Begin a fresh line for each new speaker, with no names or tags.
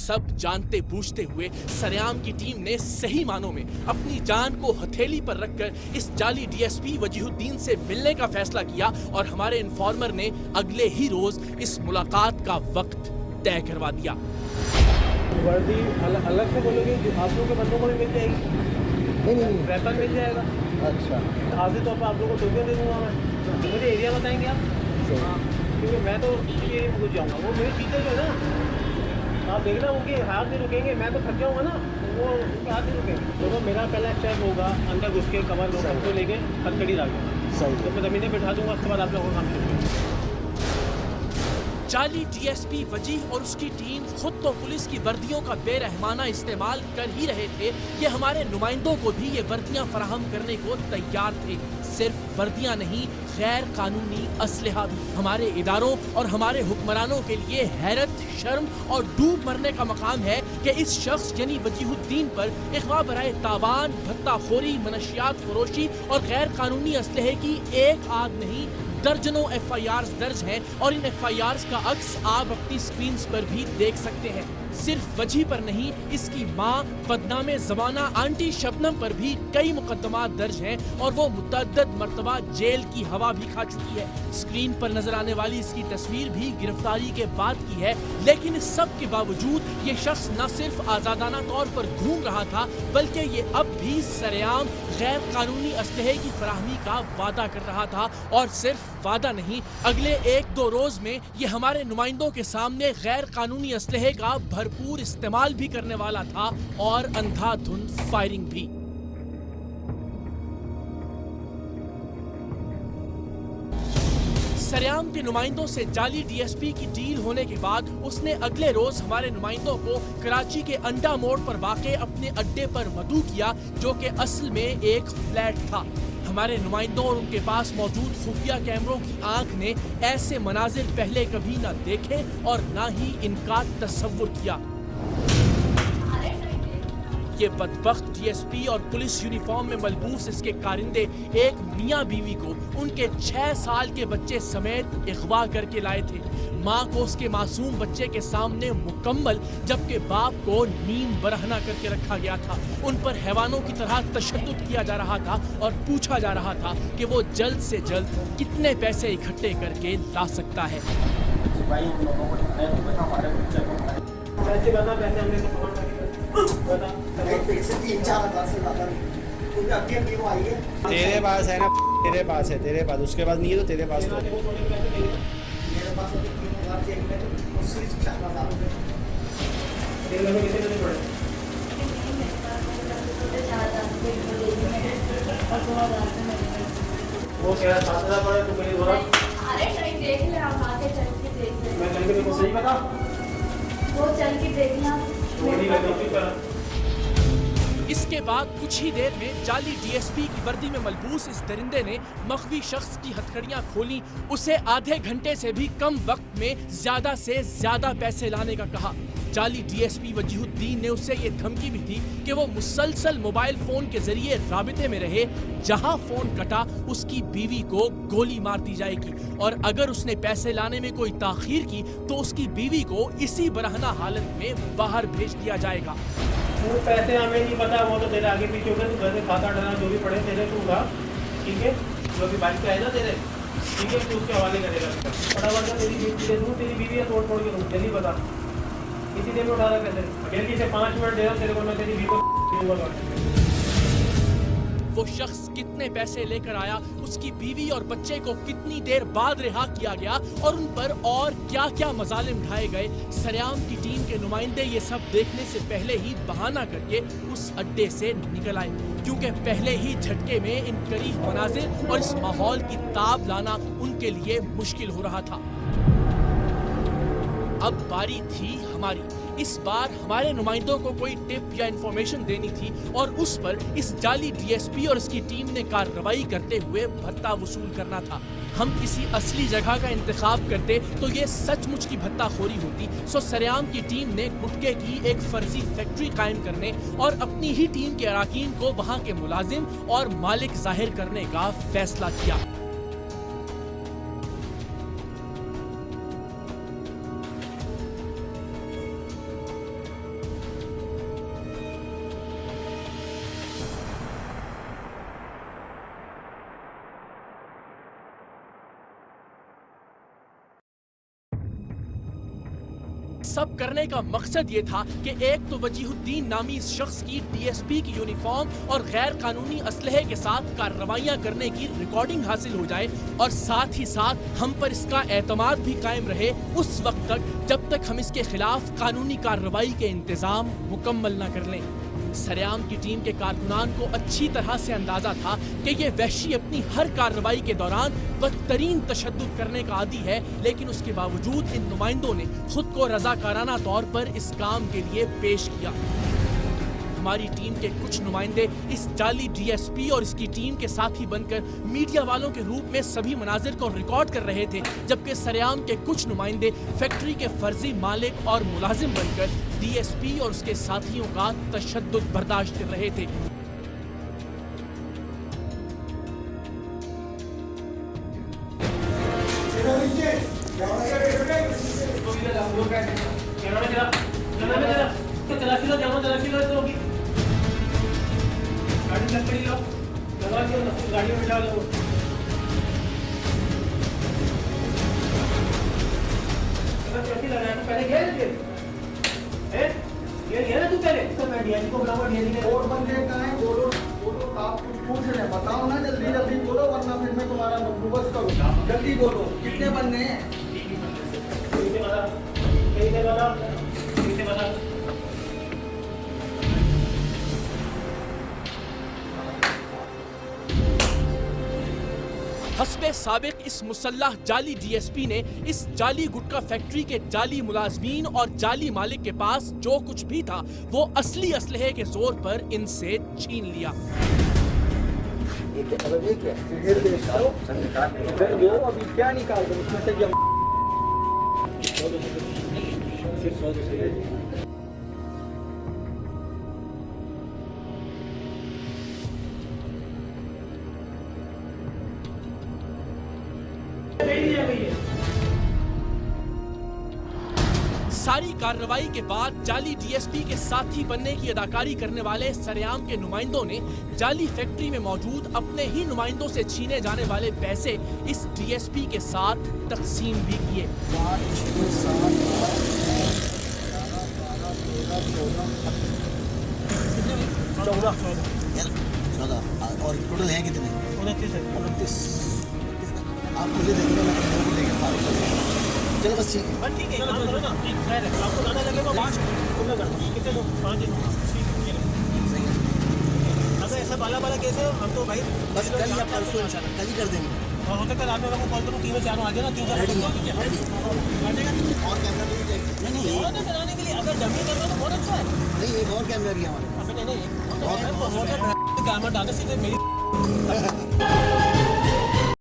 सब जानते बूझते हुए सरेआम की टीम ने सही मानों में अपनी जान को हथेली पर रखकर इस जाली डीएसपी वजीहुद्दीन से मिलने का फैसला किया और हमारे इन्फॉर्मर ने अगले ही रोज इस मुलाकात का वक्त तय करवा दिया।
वर्दी अलग से बोलोगे, आप लोगों के बंदों को भी मिल जाएगी? नहीं, वेपन मिल जाएगा। अच्छा, हाजिर तौर पर आप लोगों को टोकन दे दूँगा मैं। मुझे एरिया बताएंगे आप? हाँ, क्योंकि मैं तो किसी एरिया में घुस जाऊँगा। वो मेरे चीज़ें जो है ना, आप देखना उनके हाथ नहीं रुकेंगे, मैं तो थक जाऊँगा ना, वो उनके हाथ नहीं रुकेंगे। तो मेरा पहला स्टेप होगा अंदर घुस के कमर लोग को लेके हथकड़ी डाल दूँगा। सही, तो मैं ज़मीन पर बैठा दूँगा, उसके बाद आप लोगों का काम शुरू करेंगे।
जाली डीएसपी वजीह और उसकी टीम खुद तो पुलिस की वर्दियों का बेरहमाना इस्तेमाल कर ही रहे थे, ये हमारे नुमाइंदों को भी ये वर्दियां फराहम करने को तैयार थे। सिर्फ वर्दियां नहीं, गैर कानूनी असलहा भी। हमारे इदारों और हमारे हुक्मरानों के लिए हैरत, शर्म और डूब मरने का मकाम है कि इस शख्स यानी वजीहुद्दीन पर इगवा बराए तावान, भत्ताखोरी, मनशियात फरोशी और गैर कानूनी असलहे की एक आद नहीं दर्जनों एफआईआर दर्ज हैं और इन एफआईआर का अक्स आप अपनी स्क्रीन पर भी देख सकते हैं। सिर्फ वजी पर नहीं, इसकी मां बदनामे ज़माना आंटी शबनम पर भी कई मुकदमा दर्ज हैं और वो मुतअद्दिद मर्तबा जेल की हवा भी खा चुकी है। स्क्रीन पर नजर आने वाली इसकी तस्वीर भी गिरफ्तारी के बाद की है, लेकिन इस सब के बावजूद ये शख्स न सिर्फ आजादाना तौर पर घूम रहा था, बल्कि ये अब भी सरेआम गैर कानूनी असलहे की फराहमी का वादा कर रहा था। और सिर्फ वादा नहीं, अगले 1-2 रोज में ये हमारे नुमाइंदों के सामने गैर कानूनी असलहे का भरपूर इस्तेमाल भी करने वाला था और अंधाधुंध फायरिंग भी। सरेआम के नुमाइंदों से जाली डीएसपी की डील होने के बाद उसने अगले रोज हमारे नुमाइंदों को कराची के अंडा मोड़ पर वाक़े अपने अड्डे पर मदऊ किया, जो कि असल में एक फ्लैट था। हमारे नुमाइंदों और उनके पास मौजूद खुफिया कैमरों की आंख ने ऐसे मनाजिर पहले कभी न देखे और न ही इनका तसव्वुर किया। ये बदबख्त डीएसपी और पुलिस यूनिफॉर्म में मलबूस इसके कारिंदे एक मियाँ बीवी को उनके 6 साल के बच्चे समेत अगवा करके लाए थे। माँ को उसके मासूम बच्चे के सामने मुकम्मल, जबकि बाप को नीम बरहना करके रखा गया था। उन पर हैवानों की तरह तशद्दुद किया जा रहा था और पूछा जा रहा था कि वो जल्द से जल्द कितने पैसे इकट्ठे करके ला सकता है।
तेरे पास है ना, तेरे पास है, तेरे पास, उसके पास नहीं है तो तेरे पास तो
वो कह रहा 7,000 पड़े तो मेरी बोला
अरे ट्रेन देख ले, आप आके चल के देख ले।
मैं चल के देखो, सही बता,
वो चल के देखना।
थोड़ी गलती कर।
इसके बाद कुछ ही देर में जाली डीएसपी की वर्दी में मलबूस इस दरिंदे ने मख्वी शख्स की हथकड़ियां खोली, उसे आधे घंटे से भी कम वक्त में ज्यादा से ज्यादा पैसे लाने का कहा। जाली डीएसपी वजीहुद्दीन ने उससे ये धमकी भी दी कि वो मुसलसल मोबाइल फोन के जरिए राबिते में रहे, जहां फोन कटा उसकी बीवी को गोली मार दी जाएगी और अगर उसने पैसे लाने में कोई ताखीर की तो उसकी बीवी को इसी बरहना हालत में बाहर भेज दिया जाएगा।
वो पैसे हमें नहीं पता, वो तो तेरे आगे पीछे होगा, तू घर से खाता डरा जो भी पड़े तेरे तू उठा, ठीक है, जो भी बाइक पे आए ना तेरे, ठीक है, तू उसके हवाले करेगा। फटाफट से तेरी बीवी दे दूँ, तेरी बीवी है तोड़ फोड़ के दूँ, जल्दी बता, इसी देर में उठा रहा पैसे, जल्दी से 5 मिनट दे रहा तेरे को, मैं तेरी बीवी को दूँगा।
वो शख्स कितने पैसे लेकर आया, उसकी बीवी और बच्चे को कितनी देर बाद रिहा किया गया और उन पर और क्या क्या मजालिम ढाए गए, सरेआम की टीम के नुमाइंदे ये सब देखने से पहले ही बहाना करके उस अड्डे से निकल आए, क्योंकि पहले ही झटके में इन करीब मनाजिर और इस माहौल की ताब लाना उनके लिए मुश्किल हो रहा था। अब बारी थी हमारी। इस बार हमारे नुमाइंदों को कोई टिप या इंफॉर्मेशन देनी थी और उस पर इस जाली डीएसपी और इसकी टीम ने कार्रवाई करते हुए भत्ता वसूल करना था। हम किसी असली जगह का इंतखाब करते तो ये सचमुच की भत्ताखोरी होती। सो सरेआम की टीम ने गुटके की एक फर्जी फैक्ट्री कायम करने और अपनी ही टीम के अराकीन को वहाँ के मुलाजिम और मालिक जाहिर करने का फैसला किया। सब करने का मकसद ये था कि एक तो वजीहुद्दीन नामी इस शख्स की डीएसपी की यूनिफॉर्म और गैर कानूनी असलहे के साथ कार्रवाइयां करने की रिकॉर्डिंग हासिल हो जाए और साथ ही साथ हम पर इसका एतमाद भी कायम रहे उस वक्त तक जब तक हम इसके खिलाफ कानूनी कार्रवाई के इंतजाम मुकम्मल न कर लें। सरेआम की टीम के कारकुनान को अच्छी तरह से अंदाजा था कि ये वहशी अपनी हर कार्रवाई के दौरान बदतरीन तशद्दुद करने का आदी है, लेकिन उसके बावजूद इन नुमाइंदों ने खुद को रजाकाराना तौर पर इस काम के लिए पेश किया। हमारी टीम के कुछ नुमाइंदे इस जाली डीएसपी और इसकी टीम के साथी बनकर मीडिया वालों के रूप में सभी मनाजिर को रिकॉर्ड कर रहे थे, जबकि सरेआम के कुछ नुमाइंदे फैक्ट्री के फर्जी मालिक और मुलाजिम बनकर डीएसपी और उसके साथियों का तशद्दुद बर्दाश्त कर रहे थे।
गाड़ी में बिठा लो। कैसी लग रहा है? पहले गया है ये गया ना तू पहले? तो मैं डीआईजी को बुलाऊंगा, डीआईजी के
और बंदे कहाँ हैं? बोलो आप कुछ पूछ रहे हैं, बताओ ना, जल्दी जल्दी बोलो वरना फिर मैं तुम्हारा बंदोबस्त करूँगा। जल्दी बोलो कितने बंदे हैं?
हस्बे साबिक इस मुसल्लह जाली डीएसपी ने इस जाली गुटखा फैक्ट्री के जाली मुलाजमीन और जाली मालिक के पास जो कुछ भी था वो असली असलहे के जोर पर इनसे छीन लिया।
अभी क्या निकाल दो उसमें से?
सारी कार्रवाई के बाद जाली डीएसपी के साथी बनने की अदाकारी करने वाले सरेआम के नुमाइंदों ने जाली फैक्ट्री में मौजूद अपने ही नुमाइंदों से छीने जाने वाले पैसे इस डीएसपी के साथ तकसीम भी किए।
14 और टोटल है कितने? 29। आप मुझे देखिए, मैं लोगों को लेकर सारे चलो बस ठीक है।
ठीक है, काम करो ना, खैर है, आपको ज़्यादा लगेगा 5 कितने कर कितने दो 5 दिन सही है। अगर ऐसा बाला केस है हम तो भाई
बस कल या परसों इंशाल्लाह कल ही कर देंगे।
और होते कल रात में मैं कॉल करूँ 3 बजे आ जाना, 3
रेडी और कैमरा भी चाहिए? नहीं
नहीं बनाने के लिए अगर जमीन कर तो बहुत अच्छा है।
नहीं, एक और कैमरा भी है हमारे
नहीं कैमरा डालने सीधे मेरी